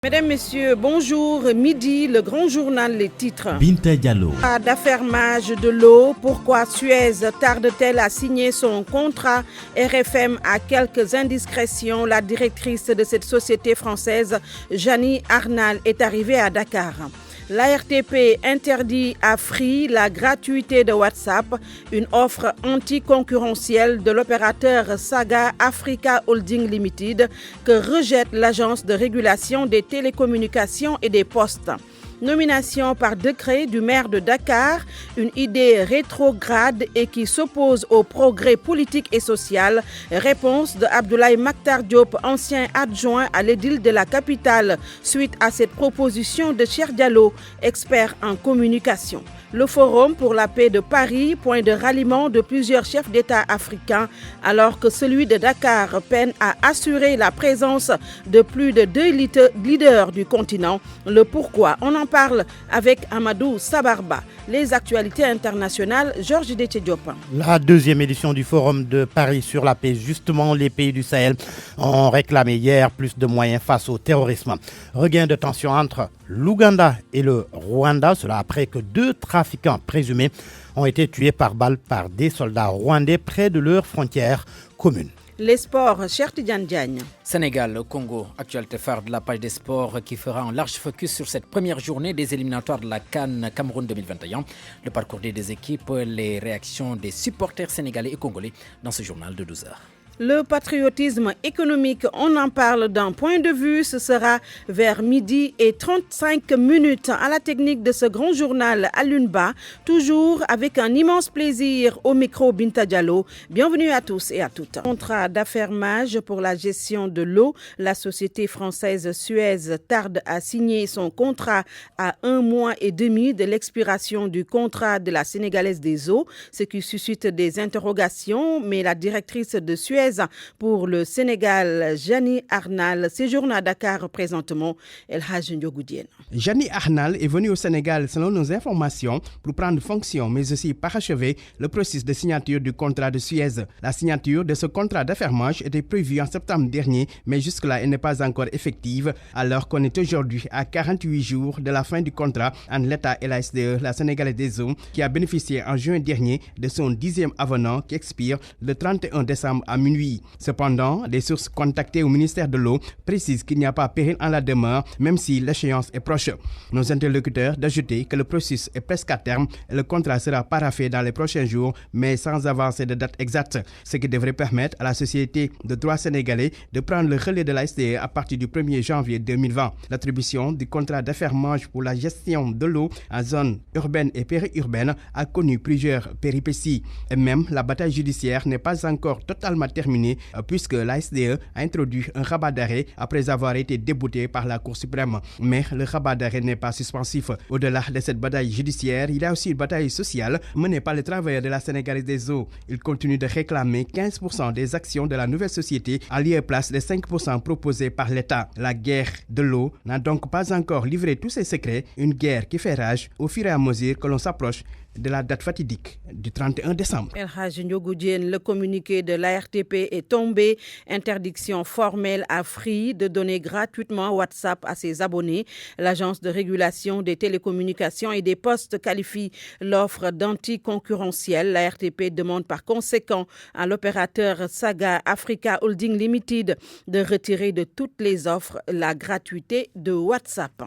Mesdames, Messieurs, bonjour. Midi, le grand journal, les titres. Binta Diallo. D'affermage de l'eau. Pourquoi Suez tarde-t-elle à signer son contrat? RFM a quelques indiscrétions. La directrice de cette société française, Janie Arnal, est arrivée à Dakar. L'ARTP interdit à Free la gratuité de WhatsApp, une offre anticoncurrentielle de l'opérateur Saga Africa Holding Limited que rejette l'agence de régulation des télécommunications et des postes. Nomination par décret du maire de Dakar, une idée rétrograde et qui s'oppose au progrès politique et social. Réponse de Abdoulaye Makhtar Diop, ancien adjoint à l'édile de la capitale, suite à cette proposition de Cheikh Diallo, expert en communication. Le Forum pour la paix de Paris, point de ralliement de plusieurs chefs d'État africains, alors que celui de Dakar peine à assurer la présence de plus de 2 leaders du continent. Le pourquoi, on en parle avec Amadou Sabarba. Les actualités internationales, Georges Déthié Diop. La deuxième édition du Forum de Paris sur la paix. Justement, les pays du Sahel ont réclamé hier plus de moyens face au terrorisme. Regain de tension entre l'Ouganda et le Rwanda, cela après que 2 trafiquants présumés ont été tués par balle par des soldats rwandais près de leur frontière commune. Les sports, Cheikh Tidiane Diagne. Sénégal, Congo, actualité phare de la page des sports qui fera un large focus sur cette première journée des éliminatoires de la CAN Cameroun 2021. Le parcours des équipes, les réactions des supporters sénégalais et congolais dans ce journal de 12 heures. Le patriotisme économique, on en parle d'un point de vue, ce sera vers midi et 35 minutes à la technique de ce grand journal à l'UNBA, toujours avec un immense plaisir au micro Binta Diallo. Bienvenue à tous et à toutes. Contrat d'affermage pour la gestion de l'eau, la société française Suez tarde à signer son contrat à 1 mois et demi de l'expiration du contrat de la Sénégalaise des eaux, ce qui suscite des interrogations, mais la directrice de Suez pour le Sénégal, Janie Arnal, séjourne à Dakar présentement. El Hadj Ndiogou Diène. Janie Arnal est venue au Sénégal selon nos informations pour prendre fonction mais aussi parachever le processus de signature du contrat de Suez. La signature de ce contrat d'affermage était prévue en septembre dernier, mais jusque-là elle n'est pas encore effective alors qu'on est aujourd'hui à 48 jours de la fin du contrat entre l'État et la SDE, la Sénégalaise des eaux, qui a bénéficié en juin dernier de son 10e avenant qui expire le 31 décembre à minuit. Cependant, des sources contactées au ministère de l'eau précisent qu'il n'y a pas péril en la demeure, même si l'échéance est proche. Nos interlocuteurs d'ajouter que le processus est presque à terme et le contrat sera paraphé dans les prochains jours, mais sans avancer de date exacte, ce qui devrait permettre à la société de droit sénégalais de prendre le relais de la SDE à partir du 1er janvier 2020. L'attribution du contrat d'affermage pour la gestion de l'eau en zone urbaine et périurbaine a connu plusieurs péripéties. Et même la bataille judiciaire n'est pas encore totalement terminée puisque la SDE a introduit un rabat d'arrêt après avoir été débouté par la Cour suprême. Mais le rabat d'arrêt n'est pas suspensif. Au-delà de cette bataille judiciaire, il y a aussi une bataille sociale menée par les travailleurs de la Sénégalaise des eaux. Ils continuent de réclamer 15% des actions de la nouvelle société à lieu et place des 5% proposés par l'État. La guerre de l'eau n'a donc pas encore livré tous ses secrets, une guerre qui fait rage au fur et à mesure que l'on s'approche de la date fatidique du 31 décembre. El Hadj Ndiogou Diène, le communiqué de l'ARTP est tombé. Interdiction formelle à Free de donner gratuitement WhatsApp à ses abonnés. L'agence de régulation des télécommunications et des postes qualifie l'offre d'anticoncurrentielle. L'ARTP demande par conséquent à l'opérateur Saga Africa Holding Limited de retirer de toutes les offres la gratuité de WhatsApp.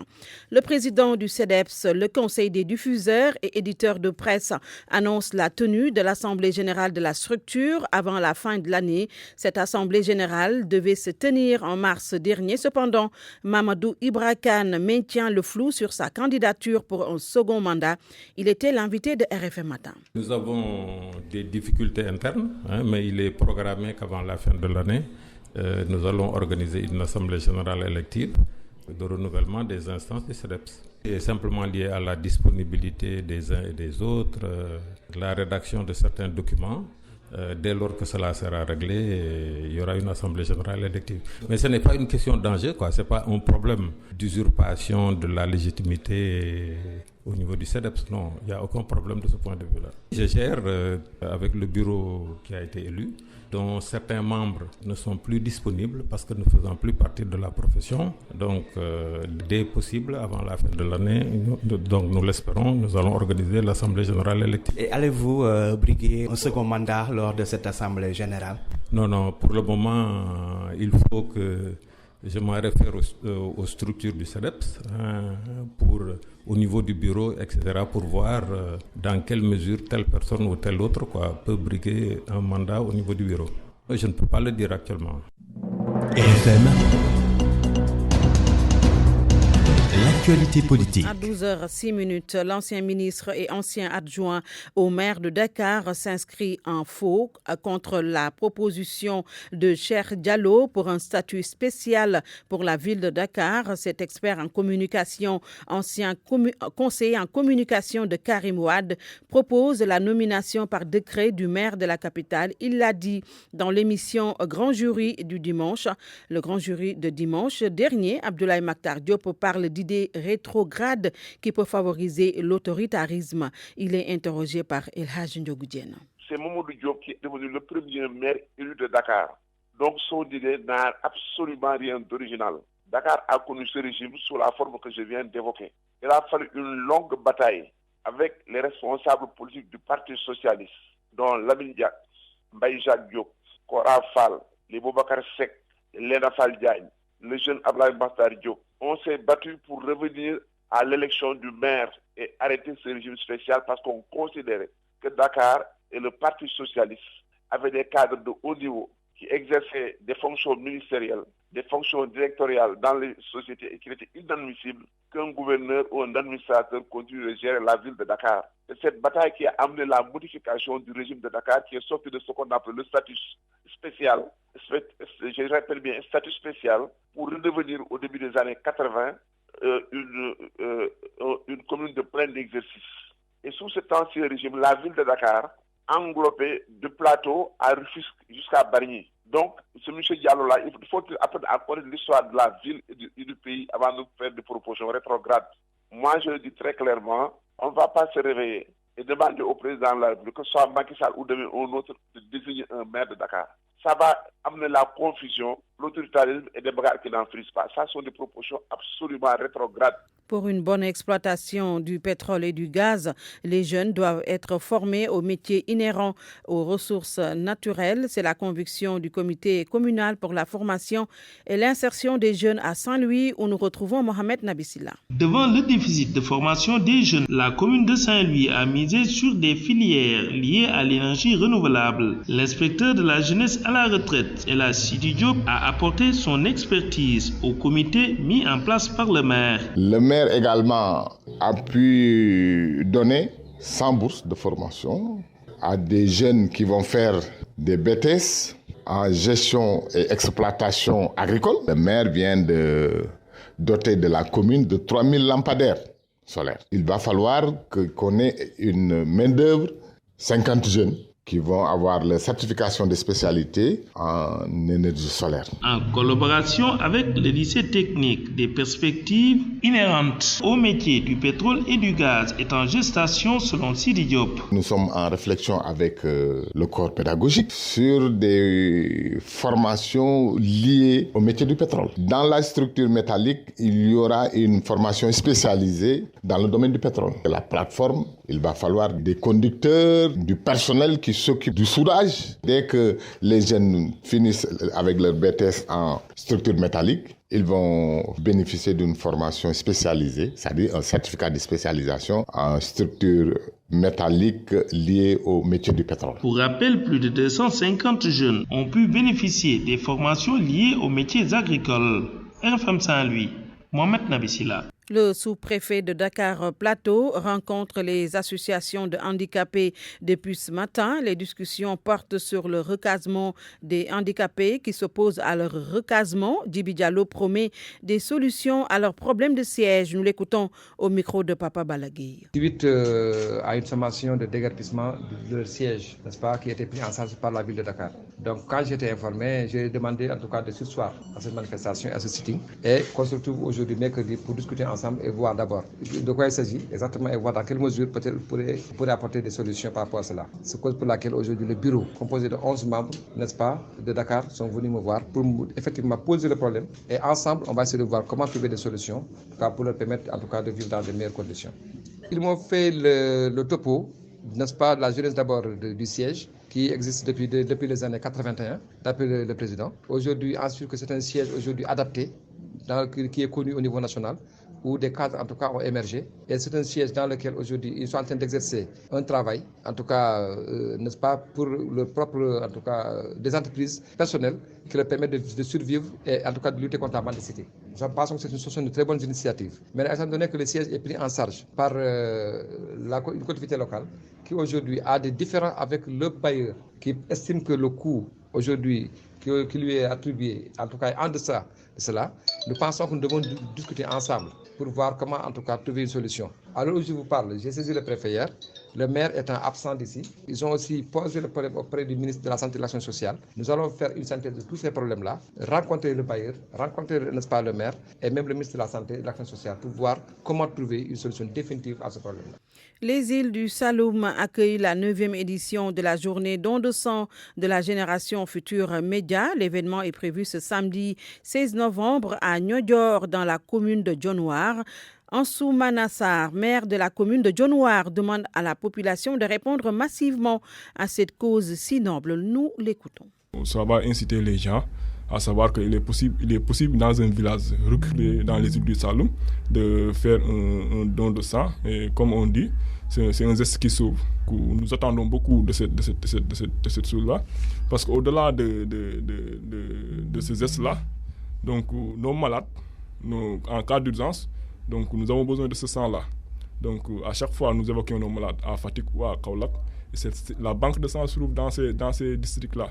Le président du CEDEPS, le Conseil des diffuseurs et éditeurs de presse, annonce la tenue de l'Assemblée générale de la structure avant la fin de l'année. Cette Assemblée générale devait se tenir en mars dernier. Cependant, Mamadou Ibra Kane maintient le flou sur sa candidature pour un second mandat. Il était l'invité de RFM Matin. Nous avons des difficultés internes, mais il est programmé qu'avant la fin de l'année, nous allons organiser une Assemblée générale élective de renouvellement des instances du CEDEPS. C'est simplement lié à la disponibilité des uns et des autres, la rédaction de certains documents. Dès lors que cela sera réglé, il y aura une assemblée générale élective. Mais ce n'est pas une question d'enjeu, ce n'est pas un problème d'usurpation de la légitimité au niveau du CEDEPS. Non, il n'y a aucun problème de ce point de vue-là. Je gère avec le bureau qui a été élu, dont certains membres ne sont plus disponibles parce que ne faisant plus partie de la profession. Donc, dès possible, avant la fin de l'année, donc nous l'espérons, nous allons organiser l'Assemblée générale élective. Et allez-vous briguer un second mandat lors de cette Assemblée générale? Non, pour le moment, il faut que je me réfère aux structures du CEDEPS au niveau du bureau, etc., pour voir dans quelle mesure telle personne ou telle autre peut briguer un mandat au niveau du bureau. Je ne peux pas le dire actuellement. RFM, l'actualité politique. À 12h06, l'ancien ministre et ancien adjoint au maire de Dakar s'inscrit en faux contre la proposition de Cheikh Diallo pour un statut spécial pour la ville de Dakar. Cet expert en communication, ancien conseiller en communication de Karim Wade, propose la nomination par décret du maire de la capitale. Il l'a dit dans l'émission Grand Jury du dimanche. Le Grand Jury de dimanche dernier, Abdoulaye Makhtar Diop parle d'idées rétrogrades qui peuvent favoriser l'autoritarisme. Il est interrogé par El Hadj Ndiogou Diène. C'est Mamadou Diop qui est devenu le premier maire élu de Dakar. Donc son idée n'a absolument rien d'original. Dakar a connu ce régime sous la forme que je viens d'évoquer. Il a fallu une longue bataille avec les responsables politiques du Parti socialiste, dont Lamine Diack, Mbaye Jacques Diop, Kora Fall, les Boubacar Seck, Léna Fall Diagne, le jeune Abdoulaye Makhtar Diop. On s'est battu pour revenir à l'élection du maire et arrêter ce régime spécial parce qu'on considérait que Dakar et le Parti socialiste avaient des cadres de haut niveau qui exerçaient des fonctions ministérielles, des fonctions directoriales dans les sociétés et qu'il était inadmissible qu'un gouverneur ou un administrateur continue de gérer la ville de Dakar. C'est cette bataille qui a amené la modification du régime de Dakar qui est sorti de ce qu'on appelle le statut spécial, je rappelle bien, statut spécial, pour redevenir au début des années 80 une commune de plein exercice. Et sous cet ancien régime, la ville de Dakar englobait de Plateau à Rufisque jusqu'à Bargny. Donc, ce M. Diallo-là, il faut apprendre à connaître l'histoire de la ville et du pays avant de faire des propositions rétrogrades. Moi, je le dis très clairement, on ne va pas se réveiller et demander au président de la République, que ce soit Macky Sall ou demain un autre, de désigner un maire de Dakar. Ça va amener la confusion, l'autoritarisme et des bagarres qui n'en finissent pas. Ça sont des propositions absolument rétrogrades. Pour une bonne exploitation du pétrole et du gaz, les jeunes doivent être formés aux métiers inhérents aux ressources naturelles. C'est la conviction du comité communal pour la formation et l'insertion des jeunes à Saint-Louis, où nous retrouvons Mohamed Nabissila. Devant le déficit de formation des jeunes, la commune de Saint-Louis a misé sur des filières liées à l'énergie renouvelable. L'inspecteur de la jeunesse à la retraite, El Hadj Sidi Diop, a apporté son expertise au comité mis en place par le maire. Le maire également a pu donner 100 bourses de formation à des jeunes qui vont faire des BTS en gestion et exploitation agricole. Le maire vient de doter de la commune de 3000 lampadaires solaires. Il va falloir qu'on ait une main-d'œuvre, 50 jeunes qui vont avoir la certification de spécialité en énergie solaire. En collaboration avec le lycée technique, des perspectives inhérentes au métier du pétrole et du gaz est en gestation selon Sidi Diop. Nous sommes en réflexion avec le corps pédagogique sur des formations liées au métier du pétrole. Dans la structure métallique, il y aura une formation spécialisée dans le domaine du pétrole. La plateforme, il va falloir des conducteurs, du personnel qui s'occupe du soudage. Dès que les jeunes finissent avec leur BTS en structure métallique, ils vont bénéficier d'une formation spécialisée, c'est-à-dire un certificat de spécialisation en structure métallique liée au métier du pétrole. Pour rappel, plus de 250 jeunes ont pu bénéficier des formations liées aux métiers agricoles. RFM Saint-Louis, Mohamed Nabissila. Le sous-préfet de Dakar Plateau rencontre les associations de handicapés depuis ce matin. Les discussions portent sur le recasement des handicapés qui s'opposent à leur recasement. Djibi Diallo promet des solutions à leurs problèmes de siège. Nous l'écoutons au micro de Papa Balagueye. Suite à une sommation de déguerpissement de leur siège, n'est-ce pas, qui était pris en charge par la ville de Dakar. Donc quand j'étais informé, j'ai demandé en tout cas de surseoir à cette manifestation et à ce sitting et qu'on se retrouve aujourd'hui mercredi pour discuter ensemble et voir d'abord de quoi il s'agit exactement et voir dans quelle mesure peut-être pourrait apporter des solutions par rapport à cela. C'est cause pour laquelle aujourd'hui le bureau, composé de 11 membres, n'est-ce pas, de Dakar, sont venus me voir pour effectivement poser le problème. Et ensemble, on va essayer de voir comment trouver des solutions pour leur permettre en tout cas de vivre dans de meilleures conditions. Ils m'ont fait le topo, n'est-ce pas, de la jeunesse d'abord du siège, qui existe depuis les années 81, d'après le président. Aujourd'hui, ensuite que c'est un siège aujourd'hui adapté, qui est connu au niveau national, où des cadres en tout cas ont émergé. Et c'est un siège dans lequel aujourd'hui ils sont en train d'exercer un travail, en tout cas, n'est-ce pas, pour le propre, en tout cas, des entreprises personnelles qui leur permettent de survivre et en tout cas de lutter contre la mendicité. Je pense que c'est une très bonne initiative. Mais étant donné que le siège est pris en charge par une collectivité locale qui aujourd'hui a des différends avec le bailleur, qui estime que le coût aujourd'hui qui lui est attribué, en tout cas en deçà de cela, nous pensons que nous devons discuter ensemble pour voir comment en tout cas trouver une solution. Alors où je vous parle, j'ai saisi le préfet hier, le maire étant absent d'ici. Ils ont aussi posé le problème auprès du ministre de la Santé et de l'Action sociale. Nous allons faire une synthèse de tous ces problèmes-là, rencontrer le bailleur, rencontrer, n'est-ce pas, le maire et même le ministre de la Santé et de l'Action sociale pour voir comment trouver une solution définitive à ce problème-là. Les îles du Saloum accueillent la 9e édition de la journée don de sang de la génération future média. L'événement est prévu ce samedi 16 novembre à Niodior dans la commune de Dionewar. Ansou Manassar, maire de la commune de Dionewar, demande à la population de répondre massivement à cette cause si noble. Nous l'écoutons. Ça va inciter les gens à savoir qu'il est possible dans un village reculé dans les îles du Saloum de faire un don de sang. Et comme on dit, c'est un geste qui sauve. Nous attendons beaucoup de cette chose-là, parce qu'au-delà de ce geste-là, donc nos malades, en cas d'urgence, donc nous avons besoin de ce sang-là. Donc à chaque fois, nous évoquons nos malades à Fatick ou à Kaolack. Et la banque de sang se trouve dans ces districts-là,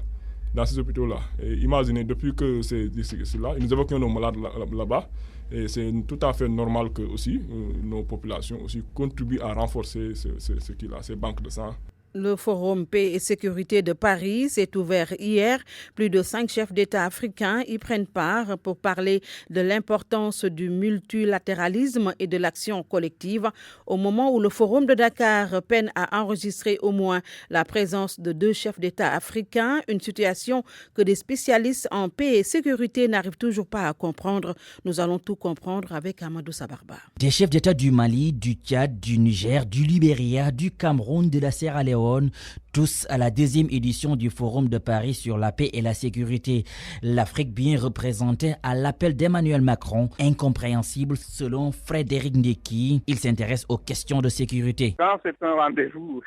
dans ces hôpitaux-là. Et imaginez, depuis que ces districts-là, nous évoquons nos malades là-bas. Et c'est tout à fait normal que aussi, nos populations aussi contribuent à renforcer ces banques de sang. Le Forum Paix et Sécurité de Paris s'est ouvert hier. Plus de 5 chefs d'État africains y prennent part pour parler de l'importance du multilatéralisme et de l'action collective. Au moment où le Forum de Dakar peine à enregistrer au moins la présence de 2 chefs d'État africains, une situation que des spécialistes en paix et sécurité n'arrivent toujours pas à comprendre. Nous allons tout comprendre avec Amadou Sabarba. Des chefs d'État du Mali, du Tchad, du Niger, du Libéria, du Cameroun, de la Sierra Leone, tous à la 2e édition du Forum de Paris sur la paix et la sécurité. L'Afrique bien représentée à l'appel d'Emmanuel Macron, incompréhensible selon Frédéric Ndeki. Il s'intéresse aux questions de sécurité. Quand c'est un rendez-vous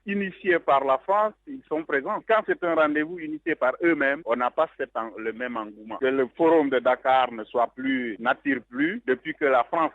initié par la France, ils sont présents. Quand c'est un rendez-vous initié par eux-mêmes, on n'a pas le même engouement. Que le Forum de Dakar n'attire plus depuis que la France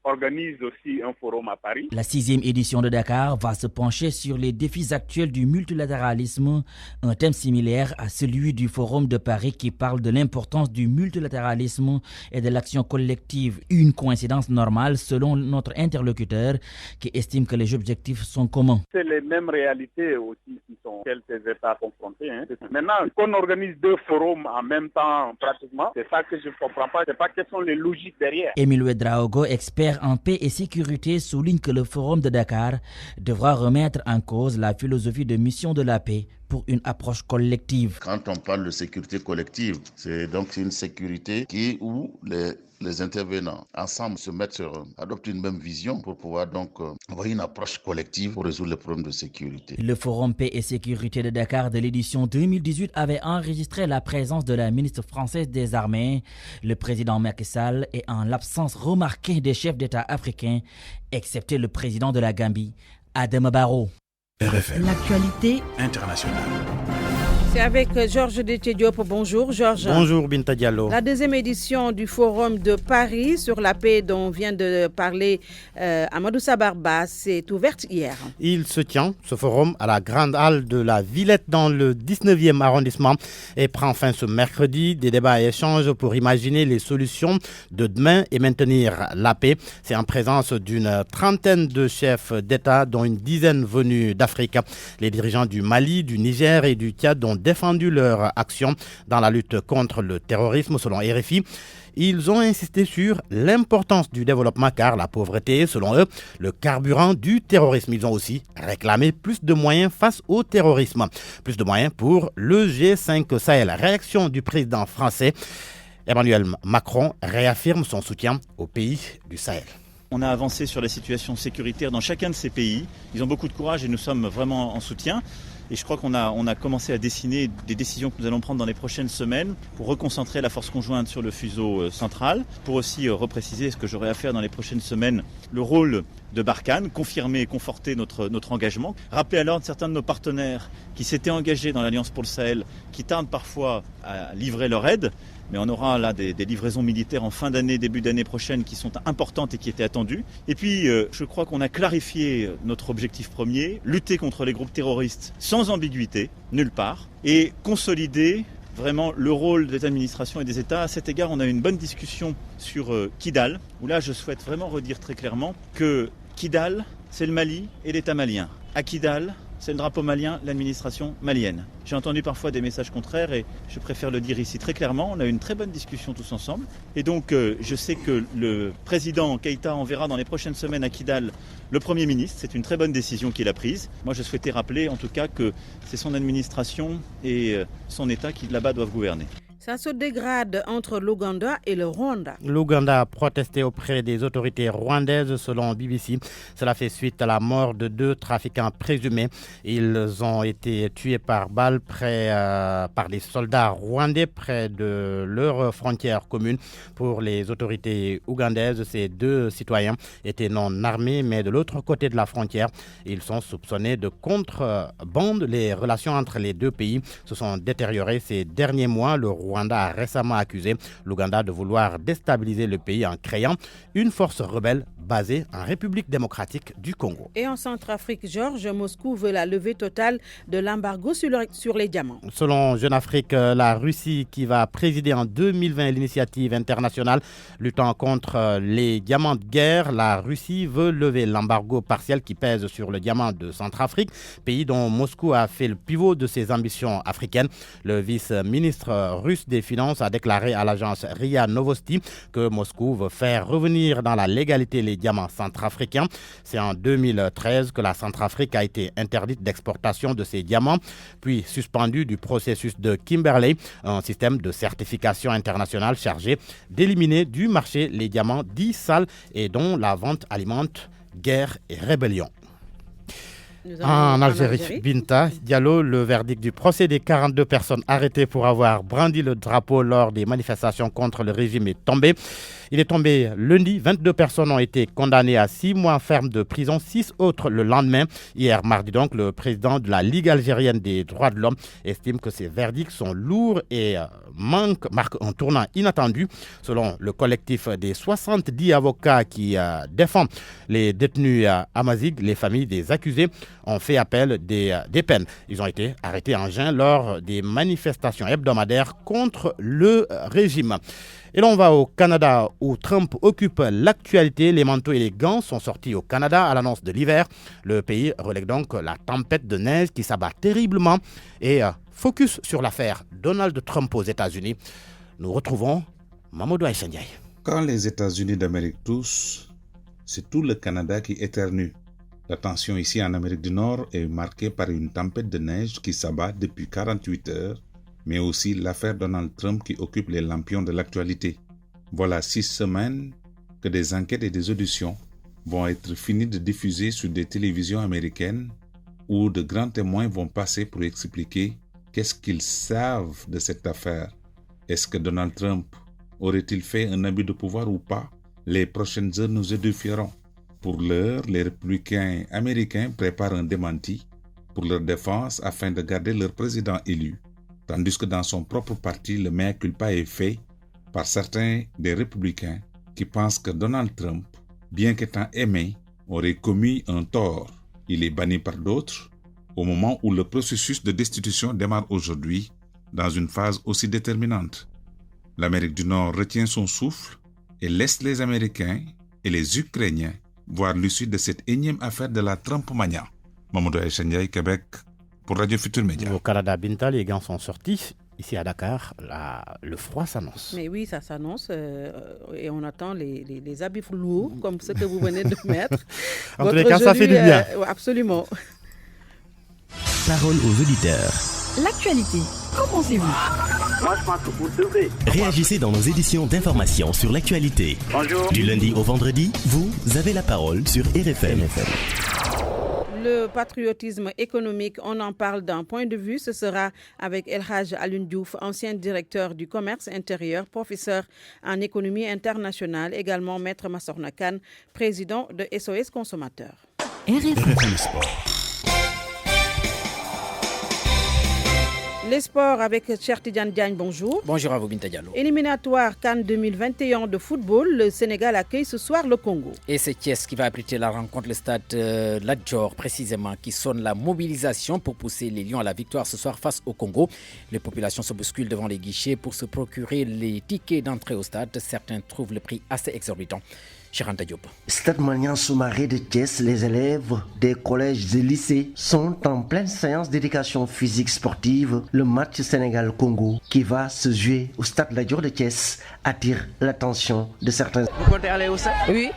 organise aussi un forum à Paris. La 6e édition de Dakar va se pencher sur les défis actuels du multilatéralisme, un thème similaire à celui du Forum de Paris qui parle de l'importance du multilatéralisme et de l'action collective. Une coïncidence normale selon notre interlocuteur qui estime que les objectifs sont communs. C'est les mêmes réalités aussi qui sont quelques États confrontés. Maintenant, qu'on organise 2 forums en même temps pratiquement, c'est ça que je ne comprends pas. C'est pas quelles sont les logiques derrière. Émile Ouedraogo, expert en paix et sécurité, souligne que le Forum de Dakar devra remettre en cause la philosophie de mission de la paix pour une approche collective. Quand on parle de sécurité collective, c'est donc une sécurité où les intervenants ensemble adoptent une même vision pour pouvoir donc avoir une approche collective pour résoudre les problèmes de sécurité. Le Forum Paix et Sécurité de Dakar de l'édition 2018 avait enregistré la présence de la ministre française des Armées. Le président Macky Sall est en l'absence remarquée des chefs d'État africains, excepté le président de la Gambie, Adama Barrow. RFM. L'actualité internationale. C'est avec Georges Déthié Diop. Bonjour Georges. Bonjour Binta Diallo. La 2e édition du Forum de Paris sur la paix dont vient de parler Amadou Sabarba s'est ouverte hier. Il se tient, ce forum, à la Grande Halle de la Villette dans le 19e arrondissement et prend fin ce mercredi. Des débats et échanges pour imaginer les solutions de demain et maintenir la paix. C'est en présence d'une trentaine de chefs d'État dont une dizaine venus d'Afrique. Les dirigeants du Mali, du Niger et du Tchad ont défendu leur action dans la lutte contre le terrorisme selon RFI. Ils ont insisté sur l'importance du développement car la pauvreté est, selon eux, le carburant du terrorisme. Ils ont aussi réclamé plus de moyens face au terrorisme. Plus de moyens pour le G5 Sahel. Réaction du président français. Emmanuel Macron réaffirme son soutien aux pays du Sahel. On a avancé sur la situation sécuritaire dans chacun de ces pays. Ils ont beaucoup de courage et nous sommes vraiment en soutien. Et je crois qu'on a commencé à dessiner des décisions que nous allons prendre dans les prochaines semaines pour reconcentrer la force conjointe sur le fuseau central, pour aussi repréciser ce que j'aurai à faire dans les prochaines semaines, le rôle de Barkhane, confirmer et conforter notre engagement. Rappeler à l'ordre certains de nos partenaires qui s'étaient engagés dans l'Alliance pour le Sahel, qui tardent parfois à livrer leur aide. Mais on aura là des livraisons militaires en fin d'année, début d'année prochaine qui sont importantes et qui étaient attendues. Et puis, je crois qu'on a clarifié notre objectif premier, lutter contre les groupes terroristes sans ambiguïté, nulle part, et consolider vraiment le rôle des administrations et des États. À cet égard, on a eu une bonne discussion sur Kidal, où là, je souhaite vraiment redire très clairement que Kidal, c'est le Mali et l'État malien. À Kidal, c'est le drapeau malien, l'administration malienne. J'ai entendu parfois des messages contraires et je préfère le dire ici très clairement. On a eu une très bonne discussion tous ensemble. Et donc, je sais que le président Keïta enverra dans les prochaines semaines à Kidal le Premier ministre. C'est une très bonne décision qu'il a prise. Moi, je souhaitais rappeler en tout cas que c'est son administration et son État qui là-bas doivent gouverner. Ça se dégrade entre l'Ouganda et le Rwanda. L'Ouganda a protesté auprès des autorités rwandaises selon BBC. Cela fait suite à la mort de 2 trafiquants présumés. Ils ont été tués par balle par des soldats rwandais près de leur frontière commune. Pour les autorités ougandaises, ces 2 citoyens étaient non armés, mais de l'autre côté de la frontière, ils sont soupçonnés de contrebande. Les relations entre les 2 pays se sont détériorées ces derniers mois. Le Rwanda a récemment accusé l'Ouganda de vouloir déstabiliser le pays en créant une force rebelle basée en République démocratique du Congo. Et en Centrafrique, Georges, Moscou veut la levée totale de l'embargo sur les diamants. Selon Jeune Afrique, la Russie qui va présider en 2020 l'initiative internationale luttant contre les diamants de guerre, la Russie veut lever l'embargo partiel qui pèse sur le diamant de Centrafrique, pays dont Moscou a fait le pivot de ses ambitions africaines. Le vice-ministre russe des Finances a déclaré à l'agence RIA Novosti que Moscou veut faire revenir dans la légalité les diamants centrafricains. C'est en 2013 que la Centrafrique a été interdite d'exportation de ces diamants, puis suspendue du processus de Kimberley, un système de certification internationale chargé d'éliminer du marché les diamants dits sales et dont la vente alimente guerre et rébellion. En Algérie, Binta Diallo, le verdict du procès des 42 personnes arrêtées pour avoir brandi le drapeau lors des manifestations contre le régime est tombé. Il est tombé lundi. 22 personnes ont été condamnées à 6 mois ferme de prison, 6 autres le lendemain. Hier mardi donc, le président de la Ligue algérienne des droits de l'homme estime que ces verdicts sont lourds et marquent un tournant inattendu. Selon le collectif des 70 avocats qui défendent les détenus Amazigh, les familles des accusés ont fait appel des peines. Ils ont été arrêtés en juin lors des manifestations hebdomadaires contre le régime. Et là, on va au Canada où Trump occupe l'actualité. Les manteaux et les gants sont sortis au Canada à l'annonce de l'hiver. Le pays relègue donc la tempête de neige qui s'abat terriblement et focus sur l'affaire Donald Trump aux États-Unis. Nous retrouvons Mamadou Aïchandiaï. Quand les États-Unis d'Amérique toussent, c'est tout le Canada qui éternue. La tension ici en Amérique du Nord est marquée par une tempête de neige qui s'abat depuis 48 heures, mais aussi l'affaire Donald Trump qui occupe les lampions de l'actualité. Voilà 6 semaines que des enquêtes et des auditions vont être finies de diffuser sur des télévisions américaines où de grands témoins vont passer pour expliquer qu'est-ce qu'ils savent de cette affaire. Est-ce que Donald Trump aurait-il fait un abus de pouvoir ou pas? Les prochaines heures nous édifieront. Pour l'heure, les républicains américains préparent un démenti pour leur défense afin de garder leur président élu, tandis que dans son propre parti, le mea culpa est fait par certains des républicains qui pensent que Donald Trump, bien qu'étant aimé, aurait commis un tort. Il est banni par d'autres au moment où le processus de destitution démarre aujourd'hui dans une phase aussi déterminante. L'Amérique du Nord retient son souffle et laisse les Américains et les Ukrainiens voir l'issue de cette énième affaire de la Trumpmania. Mamadou Aïchandiaï, Québec, pour Radio Futur Média. Au Canada, Binta, les gants sont sortis. Ici à Dakar, le froid s'annonce. Mais oui, ça s'annonce et on attend les habits lourds comme ceux que vous venez de mettre. En tous les cas, ça fait du bien. Absolument. Parole aux auditeurs. L'actualité, qu'en pensez-vous? Moi, je pense que vous devez. Réagissez dans nos éditions d'information sur l'actualité. Bonjour. Du lundi au vendredi, vous avez la parole sur RFM. Le patriotisme économique, on en parle d'un point de vue. Ce sera avec El Hadj Alioune Diouf, ancien directeur du commerce intérieur, professeur en économie internationale, également Maître Massorna Kane, président de SOS Consommateurs. RFM Sport. Les sports avec Cheikh Tidiane Diagne, bonjour. Bonjour à vous, Binta Diallo. Éliminatoire CAN 2021 de football, le Sénégal accueille ce soir le Congo. Et c'est Thiès qui va abriter la rencontre, le stade Lat Dior précisément, qui sonne la mobilisation pour pousser les Lions à la victoire ce soir face au Congo. Les populations se bousculent devant les guichets pour se procurer les tickets d'entrée au stade. Certains trouvent le prix assez exorbitant. Chiranta Diop. Stade Maniang Soumaré de Thiès, les élèves des collèges et lycées sont en pleine séance d'éducation physique sportive. Le match Sénégal-Congo qui va se jouer au stade Lat Dior de Thiès attire l'attention de certains. Vous comptez aller au stade? Oui.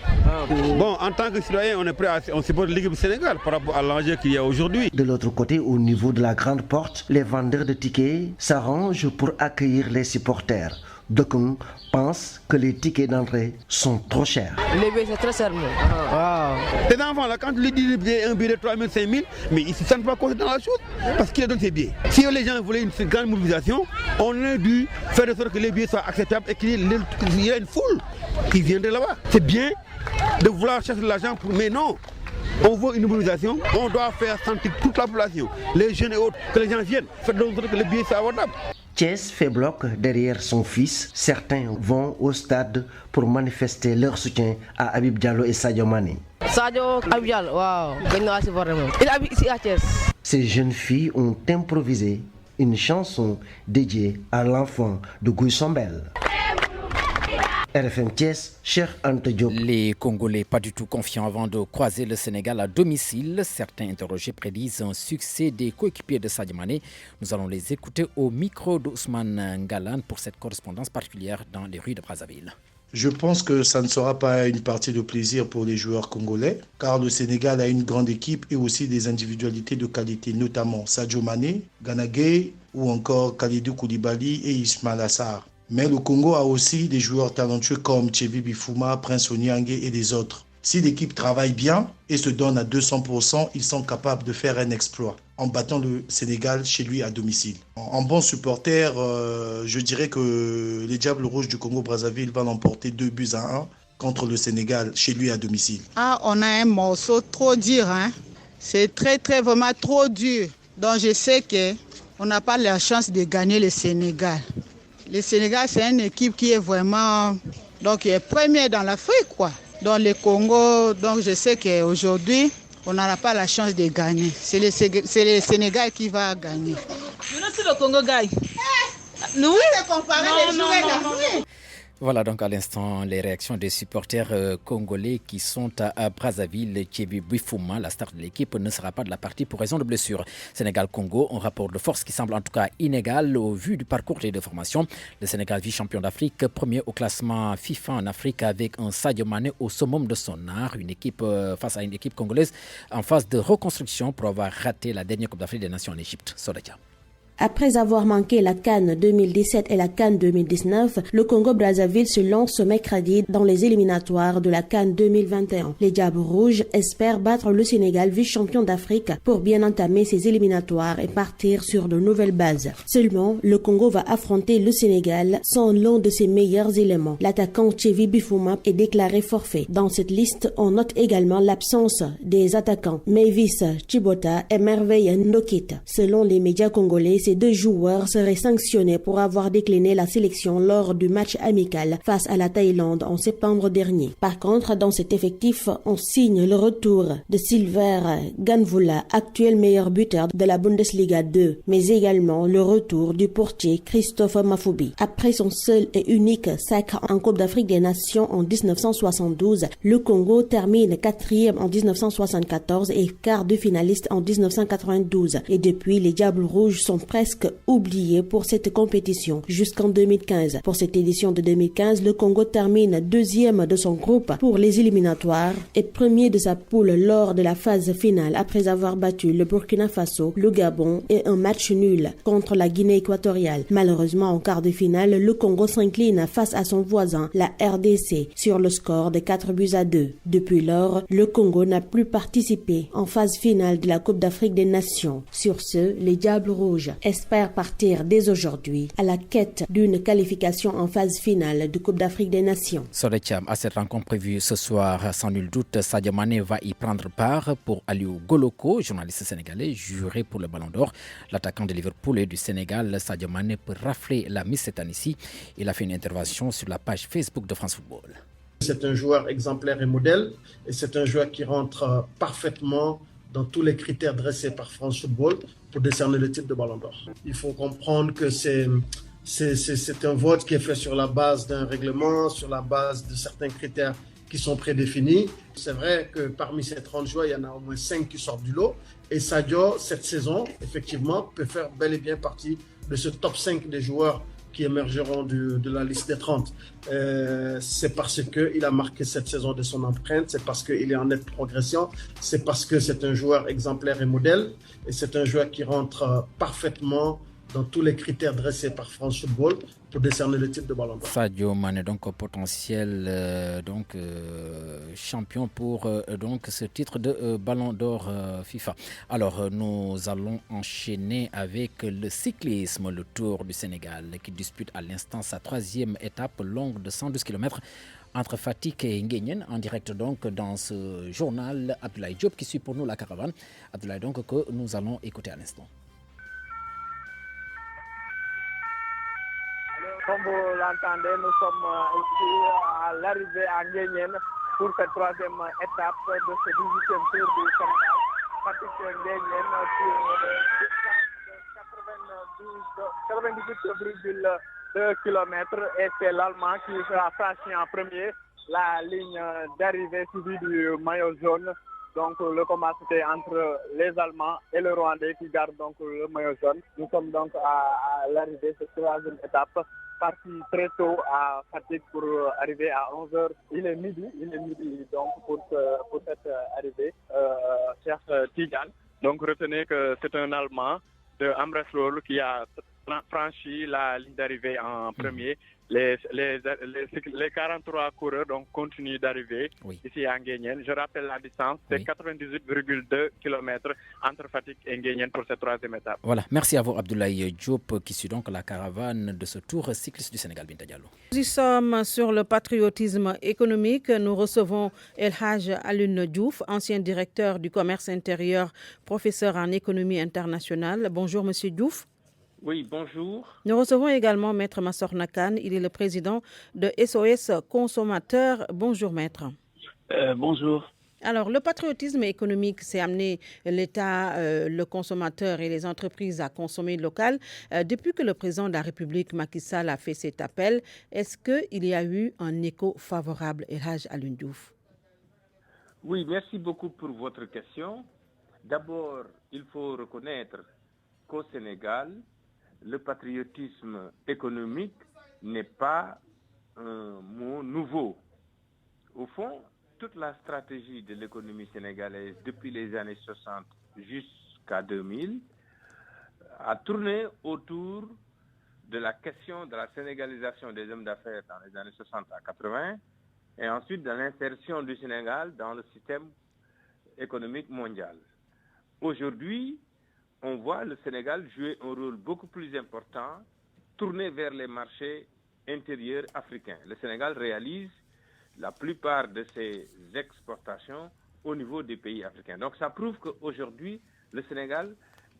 Bon, en tant que citoyen, on est prêt on supporte l'équipe du Sénégal par rapport à l'enjeu qu'il y a aujourd'hui. De l'autre côté, au niveau de la grande porte, les vendeurs de tickets s'arrangent pour accueillir les supporters. D'aucuns pensent que les tickets d'entrée sont trop chers. Les billets, c'est très cher. Ces enfants-là, quand tu lui dis un billet de 3 000, 5 000, mais ils ne se sentent pas compte dans la chose parce qu'ils donnent ces billets. Si les gens voulaient une grande mobilisation, on a dû faire de sorte que les billets soient acceptables et qu'il y ait une foule qui viendrait là-bas. C'est bien de vouloir chercher de l'argent, mais non. On veut une mobilisation, on doit faire sentir toute la population, les jeunes et autres, que les gens viennent, faire de sorte que les billets soient abordables. Thiès fait bloc derrière son fils. Certains vont au stade pour manifester leur soutien à Habib Diallo et Sadio Mané. Sadio, Habib Diallo, waouh, il habite ici à Thiès. Ces jeunes filles ont improvisé une chanson dédiée à l'enfant de Guy Sombel. RFM Thiès, Cheikh Anta Diop. Les Congolais pas du tout confiants avant de croiser le Sénégal à domicile. Certains interrogés prédisent un succès des coéquipiers de Sadio Mané. Nous allons les écouter au micro d'Ousmane Ngalan pour cette correspondance particulière dans les rues de Brazzaville. Je pense que ça ne sera pas une partie de plaisir pour les joueurs congolais, car le Sénégal a une grande équipe et aussi des individualités de qualité, notamment Sadio Mané, Gana Gueye ou encore Kalidou Koulibaly et Ismaïla Sarr. Mais le Congo a aussi des joueurs talentueux comme Tchévi Bifuma, Prince Oniangé et des autres. Si l'équipe travaille bien et se donne à 200%, ils sont capables de faire un exploit en battant le Sénégal chez lui à domicile. En bon supporter, je dirais que les Diables Rouges du Congo-Brazzaville vont l'emporter 2-1 contre le Sénégal chez lui à domicile. On a un morceau trop dur, hein? C'est vraiment trop dur. Donc je sais qu'on n'a pas la chance de gagner le Sénégal. Le Sénégal, c'est une équipe qui est vraiment qui est première dans l'Afrique, quoi. Dans le Congo, donc je sais qu'aujourd'hui, on n'aura pas la chance de gagner. C'est le Sénégal qui va gagner. Si le Congo gagne. Nous, non. Voilà donc à l'instant les réactions des supporters congolais qui sont à Brazzaville. Tchévi Bifuma, la star de l'équipe, ne sera pas de la partie pour raison de blessure. Sénégal-Congo, un rapport de force qui semble en tout cas inégal au vu du parcours des deux formations. Le Sénégal vice-champion d'Afrique, premier au classement FIFA en Afrique avec un Sadio Mané au summum de son art. Une équipe face à une équipe congolaise en phase de reconstruction pour avoir raté la dernière Coupe d'Afrique des Nations en Égypte. Sodakia. Après avoir manqué la CAN 2017 et la CAN 2019, le Congo-Brazzaville se lance ce mercredi dans les éliminatoires de la CAN 2021. Les Diables Rouges espèrent battre le Sénégal, vice-champion d'Afrique, pour bien entamer ses éliminatoires et partir sur de nouvelles bases. Seulement, le Congo va affronter le Sénégal sans l'un de ses meilleurs éléments. L'attaquant Tchévi Bifuma est déclaré forfait. Dans cette liste, on note également l'absence des attaquants Mavis Chibota et Merveille Ndokita. Selon les médias congolais, ces ces 2 joueurs seraient sanctionnés pour avoir décliné la sélection lors du match amical face à la Thaïlande en septembre dernier. Par contre, dans cet effectif, on signe le retour de Silver Ganvula, actuel meilleur buteur de la Bundesliga 2, mais également le retour du portier Christophe Mafoubi. Après son seul et unique sacre en Coupe d'Afrique des Nations en 1972, le Congo termine 4e en 1974 et quart de finaliste en 1992. Et depuis, les Diables Rouges sont presque oubliés pour cette compétition jusqu'en 2015. Pour cette édition de 2015, le Congo termine 2e de son groupe pour les éliminatoires et premier de sa poule lors de la phase finale après avoir battu le Burkina Faso, le Gabon et un match nul contre la Guinée équatoriale. Malheureusement, en quart de finale, le Congo s'incline face à son voisin, la RDC, sur le score de 4-2. Depuis lors, le Congo n'a plus participé en phase finale de la Coupe d'Afrique des Nations. Sur ce, les Diables Rouges espèrent partir dès aujourd'hui à la quête d'une qualification en phase finale de Coupe d'Afrique des Nations. Soretiam, à cette rencontre prévue ce soir, sans nul doute, Sadio Mané va y prendre part. Pour Aliou Goloko, journaliste sénégalais, juré pour le Ballon d'Or. L'attaquant de Liverpool et du Sénégal, Sadio Mané, peut rafler la mise cette année-ci. Il a fait une intervention sur la page Facebook de France Football. C'est un joueur exemplaire et modèle, et c'est un joueur qui rentre parfaitement dans tous les critères dressés par France Football pour décerner le titre de Ballon d'Or. Il faut comprendre que c'est un vote qui est fait sur la base d'un règlement, sur la base de certains critères qui sont prédéfinis. C'est vrai que parmi ces 30 joueurs, il y en a au moins 5 qui sortent du lot. Et Sadio, cette saison, effectivement, peut faire bel et bien partie de ce top 5 des joueurs qui émergeront de la liste des 30. C'est parce qu'il a marqué cette saison de son empreinte, c'est parce qu'il est en nette progression, c'est parce que c'est un joueur exemplaire et modèle, et c'est un joueur qui rentre parfaitement dans tous les critères dressés par France Football pour décerner le titre de Ballon d'Or. Sadio Mané, donc potentiel champion pour donc ce titre de Ballon d'Or FIFA. Alors nous allons enchaîner avec le cyclisme, le Tour du Sénégal qui dispute à l'instant sa 3e étape longue de 112 km entre Fatick et Nguéniène, en direct donc dans ce journal. Abdoulaye Diop qui suit pour nous la caravane. Abdoulaye donc que nous allons écouter à l'instant. Comme vous l'entendez, nous sommes ici à l'arrivée à Nguéniène pour cette 3e étape de ce 18e Tour du Sénégal. Fatick-Nguéniène sur 98,2 km et c'est l'Allemand qui sera franchi en premier la ligne d'arrivée suivie du maillot jaune. Donc le combat c'était entre les Allemands et le Rwandais qui gardent donc le maillot jaune. Nous sommes donc à l'arrivée de cette 3e étape, parti très tôt à Fatick pour arriver à 11h. Il est midi donc pour cette arrivée, cher Tidiane. Donc retenez que c'est un Allemand de Amreslool qui a franchi la ligne d'arrivée en premier. Les 43 coureurs donc continuent d'arriver ici à Nguéniène. Je rappelle la distance, c'est 98,2 km entre Fatick et Nguéniène pour cette 3e étape. Voilà, merci à vous Abdoulaye Diop qui suit donc la caravane de ce Tour cycliste du Sénégal. Binta Diallo. Nous sommes sur le patriotisme économique. Nous recevons El Hadj Alioune Diouf, ancien directeur du commerce intérieur, professeur en économie internationale. Bonjour Monsieur Diouf. Oui, bonjour. Nous recevons également Maître Massorna Kane. Il est le président de SOS Consommateurs. Bonjour Maître. Bonjour. Alors, le patriotisme économique, c'est amener l'État, le consommateur et les entreprises à consommer local. Depuis que le président de la République, Macky Sall, a fait cet appel, est-ce qu'il y a eu un écho favorable, El Hadj Alioune Diouf? Oui, merci beaucoup pour votre question. D'abord, il faut reconnaître qu'au Sénégal, le patriotisme économique n'est pas un mot nouveau. Au fond, toute la stratégie de l'économie sénégalaise depuis les années 60 jusqu'à 2000 a tourné autour de la question de la sénégalisation des hommes d'affaires dans les années 60 à 80 et ensuite de l'insertion du Sénégal dans le système économique mondial. Aujourd'hui, on voit le Sénégal jouer un rôle beaucoup plus important, tourné vers les marchés intérieurs africains. Le Sénégal réalise la plupart de ses exportations au niveau des pays africains. Donc ça prouve qu'aujourd'hui, le Sénégal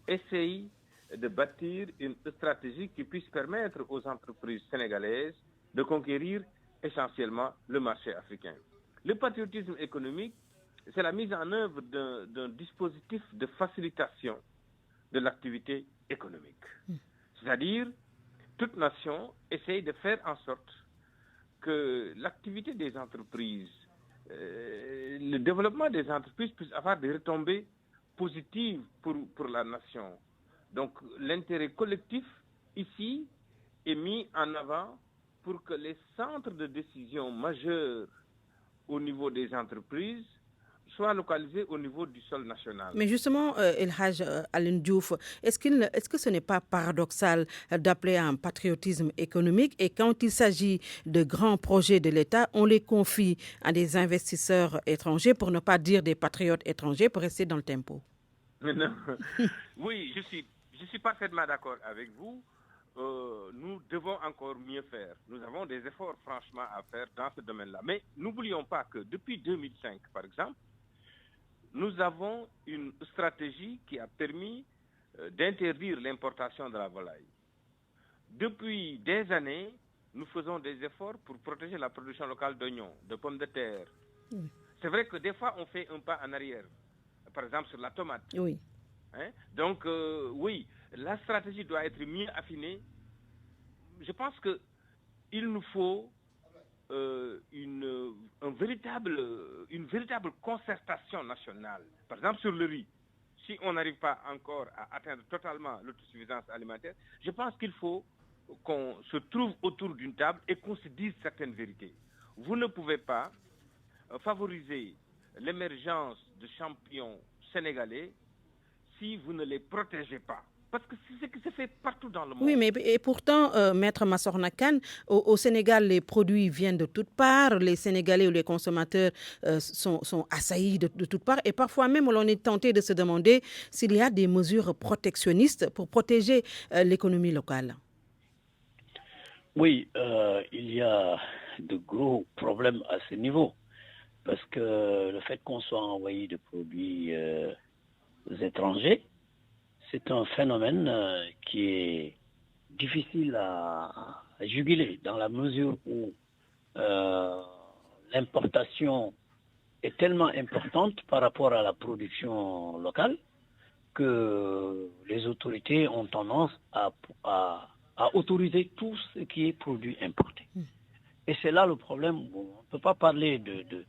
essaye de bâtir une stratégie qui puisse permettre aux entreprises sénégalaises de conquérir essentiellement le marché africain. Le patriotisme économique, c'est la mise en œuvre d'un dispositif de facilitation de l'activité économique. C'est-à-dire, toute nation essaye de faire en sorte que l'activité des entreprises, le développement des entreprises puisse avoir des retombées positives pour la nation. Donc, l'intérêt collectif, ici, est mis en avant pour que les centres de décision majeurs au niveau des entreprises soient localisés au niveau du sol national. Mais justement, El Hadj Alioune Diouf, est-ce que ce n'est pas paradoxal d'appeler à un patriotisme économique et quand il s'agit de grands projets de l'État, on les confie à des investisseurs étrangers, pour ne pas dire des patriotes étrangers, pour rester dans le tempo? Non. Oui, je suis parfaitement d'accord avec vous. Nous devons encore mieux faire. Nous avons des efforts franchement à faire dans ce domaine-là. Mais n'oublions pas que depuis 2005, par exemple, nous avons une stratégie qui a permis d'interdire l'importation de la volaille. Depuis des années, nous faisons des efforts pour protéger la production locale d'oignons, de pommes de terre. C'est vrai que des fois, on fait un pas en arrière. Par exemple, sur la tomate. Oui. Donc, oui, la stratégie doit être mieux affinée. Je pense qu'il nous faut une véritable concertation nationale. Par exemple, sur le riz, si on n'arrive pas encore à atteindre totalement l'autosuffisance alimentaire, je pense qu'il faut qu'on se trouve autour d'une table et qu'on se dise certaines vérités. Vous ne pouvez pas favoriser l'émergence de champions sénégalais si vous ne les protégez pas. Parce que c'est ce qui se fait partout dans le monde. Oui, mais et pourtant, Maître Massorna Kane, au Sénégal, les produits viennent de toutes parts. Les Sénégalais ou les consommateurs sont assaillis de toutes parts. Et parfois même, on est tenté de se demander s'il y a des mesures protectionnistes pour protéger l'économie locale. Oui, il y a de gros problèmes à ce niveau. Parce que le fait qu'on soit envoyé de produits étrangers, c'est un phénomène qui est difficile à juguler dans la mesure où l'importation est tellement importante par rapport à la production locale que les autorités ont tendance à autoriser tout ce qui est produit importé. Et c'est là le problème. On ne peut pas parler de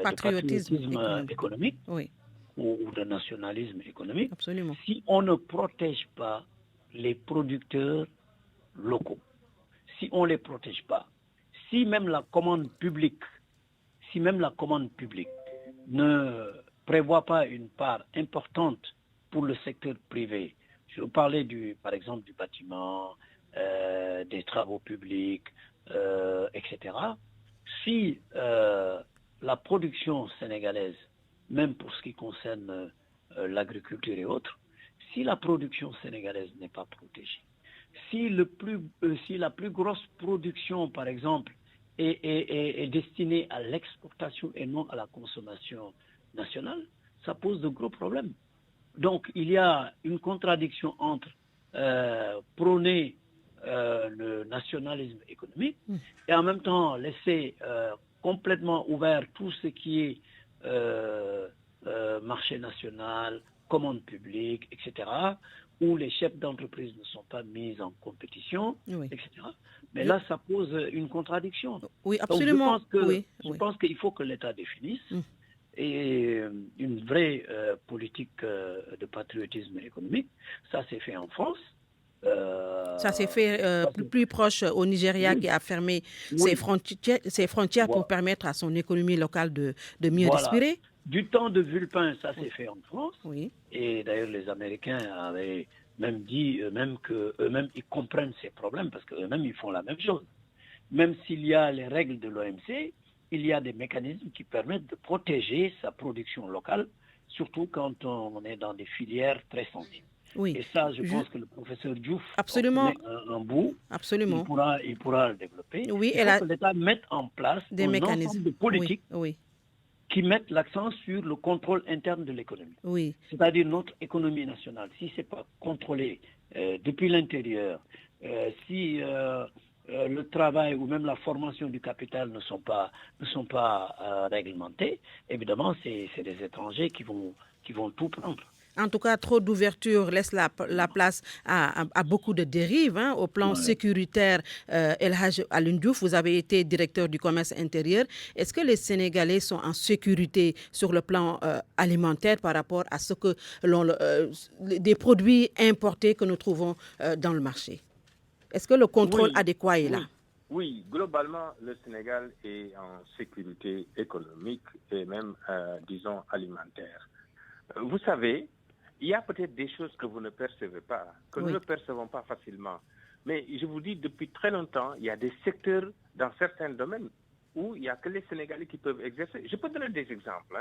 patriotisme économique. Oui. Ou de nationalisme économique. Absolument. Si on ne protège pas les producteurs locaux, si on ne les protège pas, si même la commande publique ne prévoit pas une part importante pour le secteur privé, je veux parler par exemple du bâtiment, des travaux publics, etc. Si la production sénégalaise, même pour ce qui concerne l'agriculture et autres, si la production sénégalaise n'est pas protégée, si la plus grosse production, par exemple, est destinée à l'exportation et non à la consommation nationale, ça pose de gros problèmes. Donc, il y a une contradiction entre prôner le nationalisme économique et en même temps laisser complètement ouvert tout ce qui est marché national, commande publique, etc., où les chefs d'entreprise ne sont pas mis en compétition, etc. Mais là, ça pose une contradiction. Oui, absolument. Donc, je pense qu'il faut que l'État définisse et une vraie politique de patriotisme économique. Ça s'est fait en France. Ça s'est fait plus proche au Nigeria qui a fermé ses frontières pour permettre à son économie locale de mieux respirer. Du temps de Vulpin, ça s'est fait en France. Et d'ailleurs, les Américains avaient même dit eux-mêmes qu'eux-mêmes, ils comprennent ces problèmes parce qu'eux-mêmes, ils font la même chose. Même s'il y a les règles de l'OMC, il y a des mécanismes qui permettent de protéger sa production locale, surtout quand on est dans des filières très sensibles. Oui. Et ça, je pense que le professeur Diouf absolument. Un bout. Absolument. Il pourra le développer. Oui, il faut que l'État mette en place des mécanismes ensemble de politiques qui mettent l'accent sur le contrôle interne de l'économie. Oui. C'est-à-dire notre économie nationale. Si ce n'est pas contrôlé depuis l'intérieur, si le travail ou même la formation du capital ne sont pas réglementés, évidemment, c'est des étrangers qui vont tout prendre. En tout cas, trop d'ouverture laisse la place à beaucoup de dérives au plan sécuritaire. El Hadj Alioune Diouf, vous avez été directeur du commerce intérieur. Est-ce que les Sénégalais sont en sécurité sur le plan alimentaire par rapport à ce que des produits importés que nous trouvons dans le marché? Est-ce que le contrôle adéquat est là? Oui, globalement, le Sénégal est en sécurité économique et même, disons, alimentaire. Vous savez, il y a peut-être des choses que vous ne percevez pas, que nous ne percevons pas facilement. Mais je vous dis, depuis très longtemps, il y a des secteurs dans certains domaines où il n'y a que les Sénégalais qui peuvent exercer. Je peux donner des exemples.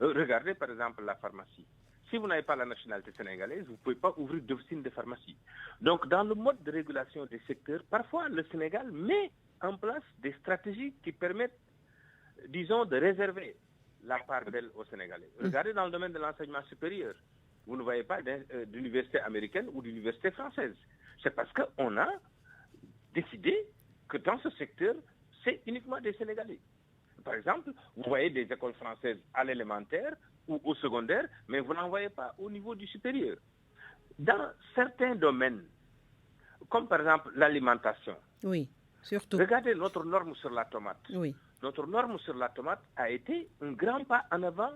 Regardez par exemple la pharmacie. Si vous n'avez pas la nationalité sénégalaise, vous ne pouvez pas ouvrir d'officine de pharmacie. Donc dans le mode de régulation des secteurs, parfois le Sénégal met en place des stratégies qui permettent, disons, de réserver la part d'elle aux Sénégalais. Regardez dans le domaine de l'enseignement supérieur. Vous ne voyez pas d'université américaine ou d'université française. C'est parce qu'on a décidé que dans ce secteur, c'est uniquement des Sénégalais. Par exemple, vous voyez des écoles françaises à l'élémentaire ou au secondaire, mais vous n'en voyez pas au niveau du supérieur. Dans certains domaines, comme par exemple l'alimentation, surtout. Regardez notre norme sur la tomate. Notre norme sur la tomate a été un grand pas en avant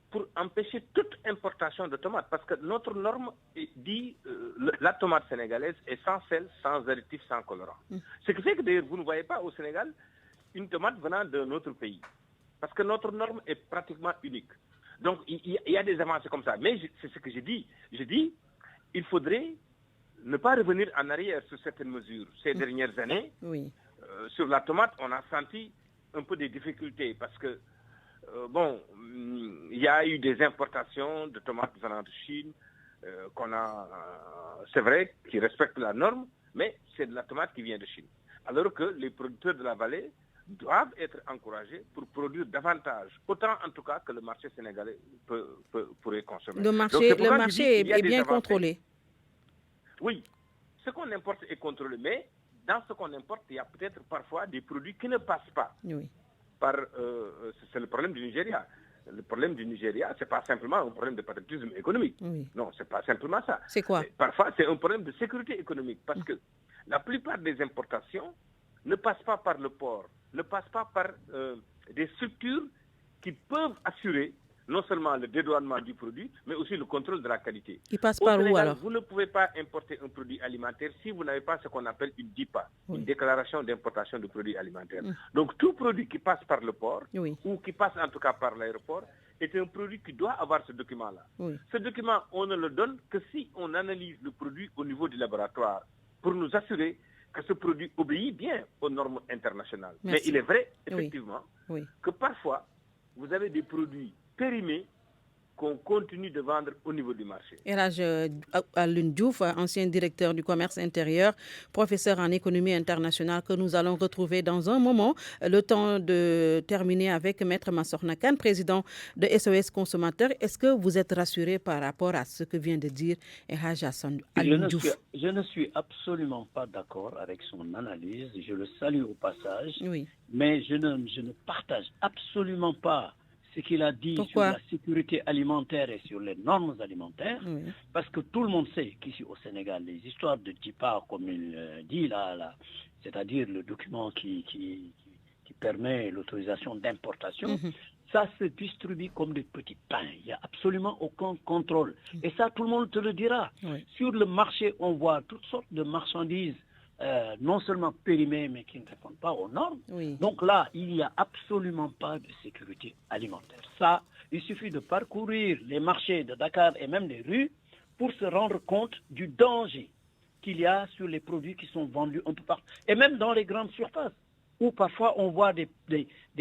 pour empêcher toute importation de tomates, parce que notre norme dit la tomate sénégalaise est sans sel, sans additif, sans colorant. Ce qui fait que d'ailleurs vous ne voyez pas au Sénégal une tomate venant d'un autre pays, parce que notre norme est pratiquement unique. Donc il y a des avancées comme ça, mais c'est ce que je dis. Je dis, il faudrait ne pas revenir en arrière sur certaines mesures. Ces dernières années, sur la tomate, on a senti un peu des difficultés, parce que il y a eu des importations de tomates venant de Chine, c'est vrai, qui respectent la norme, mais c'est de la tomate qui vient de Chine. Alors que les producteurs de la vallée doivent être encouragés pour produire davantage, autant en tout cas que le marché sénégalais pourrait consommer. Le marché est bien contrôlé. Oui, ce qu'on importe est contrôlé, mais dans ce qu'on importe, il y a peut-être parfois des produits qui ne passent pas. C'est le problème du Nigeria. Le problème du Nigeria, ce n'est pas simplement un problème de patriotisme économique. Non, ce n'est pas simplement ça. C'est quoi? Parfois, c'est un problème de sécurité économique, parce que la plupart des importations ne passent pas par le port, ne passent pas par des structures qui peuvent assurer non seulement le dédouanement du produit, mais aussi le contrôle de la qualité. Qui passe par où alors? Vous ne pouvez pas importer un produit alimentaire si vous n'avez pas ce qu'on appelle une DIPA, une déclaration d'importation de produits alimentaires. Donc tout produit qui passe par le port, ou qui passe en tout cas par l'aéroport, est un produit qui doit avoir ce document-là. Ce document, on ne le donne que si on analyse le produit au niveau du laboratoire, pour nous assurer que ce produit obéit bien aux normes internationales. Mais il est vrai, effectivement, que parfois, vous avez des produits périmés qu'on continue de vendre au niveau du marché. El Hadj Alioune Diouf, ancien directeur du commerce intérieur, professeur en économie internationale, que nous allons retrouver dans un moment. Le temps de terminer avec Maître Massorna Kane, président de SOS Consommateurs. Est-ce que vous êtes rassuré par rapport à ce que vient de dire El Hadj Alioune Diouf? Je ne suis absolument pas d'accord avec son analyse. Je le salue au passage. Mais je ne partage absolument pas ce qu'il a dit sur la sécurité alimentaire et sur les normes alimentaires, parce que tout le monde sait qu'ici au Sénégal, les histoires de DIPA, comme il dit là, c'est-à-dire le document qui permet l'autorisation d'importation, ça se distribue comme des petits pains. Il n'y a absolument aucun contrôle. Et ça, tout le monde te le dira. Sur le marché, on voit toutes sortes de marchandises non seulement périmés, mais qui ne répondent pas aux normes. Donc là, il n'y a absolument pas de sécurité alimentaire. Ça, il suffit de parcourir les marchés de Dakar et même les rues pour se rendre compte du danger qu'il y a sur les produits qui sont vendus un peu partout. Et même dans les grandes surfaces, où parfois on voit des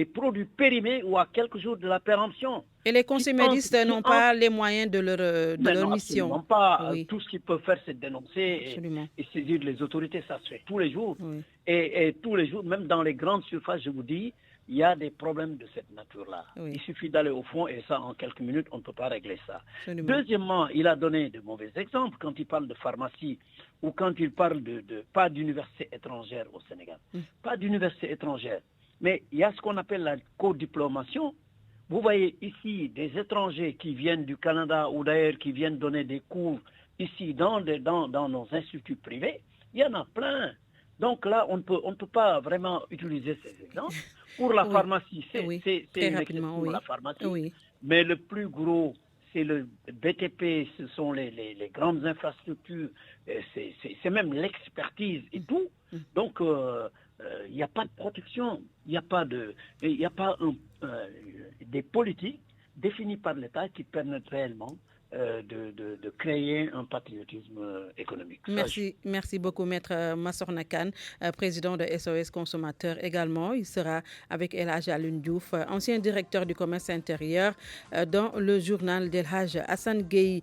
produits périmés ou à quelques jours de la péremption. Et les consuméristes n'ont pas les moyens de leur mission. Absolument pas. Oui. Tout ce qu'ils peuvent faire, c'est dénoncer et saisir les autorités. Ça se fait tous les jours. Oui. Et tous les jours, même dans les grandes surfaces, je vous dis, il y a des problèmes de cette nature-là. Oui. Il suffit d'aller au fond et ça, en quelques minutes, on ne peut pas régler ça. Absolument. Deuxièmement, il a donné de mauvais exemples quand il parle de pharmacie ou quand il parle de pas d'université étrangère au Sénégal. Pas d'université étrangère. Mais il y a ce qu'on appelle la co-diplomation. Vous voyez ici des étrangers qui viennent du Canada ou d'ailleurs qui viennent donner des cours ici dans nos instituts privés. Il y en a plein. Donc là, on ne peut pas vraiment utiliser ces exemples. Pour la pharmacie, c'est une exception pour la pharmacie. Oui. Mais le plus gros, c'est le BTP, ce sont les grandes infrastructures, c'est même l'expertise et tout. Donc, il n'y a pas de protection, il n'y a pas des politiques définies par l'État qui permettent réellement de créer un patriotisme économique. Merci beaucoup, Maître Massorna Kane, président de SOS Consommateurs également. Il sera avec El Hadj Alioune Diouf, ancien directeur du commerce intérieur, dans le journal d'El Hadj Hassan Gueye.